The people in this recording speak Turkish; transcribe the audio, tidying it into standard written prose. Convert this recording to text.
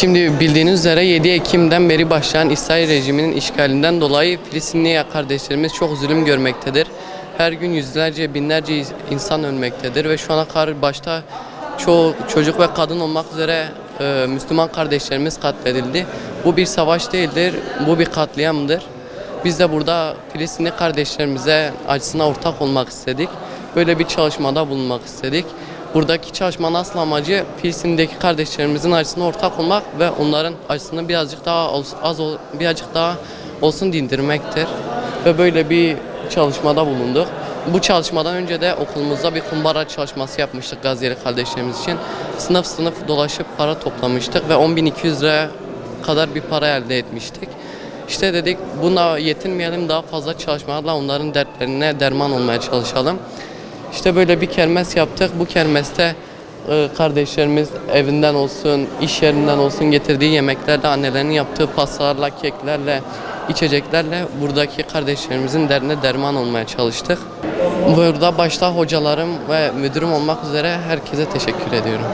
Şimdi bildiğiniz üzere 7 Ekim'den beri başlayan İsrail rejiminin işgalinden dolayı Filistinli kardeşlerimiz çok zulüm görmektedir. Her gün yüzlerce, binlerce insan ölmektedir ve şu ana kadar başta çoğu çocuk ve kadın olmak üzere Müslüman kardeşlerimiz katledildi. Bu bir savaş değildir, bu bir katliamdır. Biz de burada Filistinli kardeşlerimize acısına ortak olmak istedik. Böyle bir çalışmada bulunmak istedik. Buradaki çalışmanın asıl amacı Filistin'deki kardeşlerimizin acısına ortak olmak ve onların acısını birazcık daha olsun dindirmektir. Ve böyle bir çalışmada bulunduk. Bu çalışmadan önce de okulumuzda bir kumbara çalışması yapmıştık Gazze'li kardeşlerimiz için. Sınıf sınıf dolaşıp para toplamıştık ve 10.200 liraya kadar bir para elde etmiştik. İşte dedik buna yetinmeyelim, daha fazla çalışmalarla onların dertlerine derman olmaya çalışalım. İşte böyle bir kermes yaptık. Bu kermeste kardeşlerimiz evinden olsun, iş yerinden olsun getirdiği yemeklerle, annelerinin yaptığı pastalarla, keklerle, içeceklerle buradaki kardeşlerimizin derdine derman olmaya çalıştık. Burada başta hocalarım ve müdürüm olmak üzere herkese teşekkür ediyorum.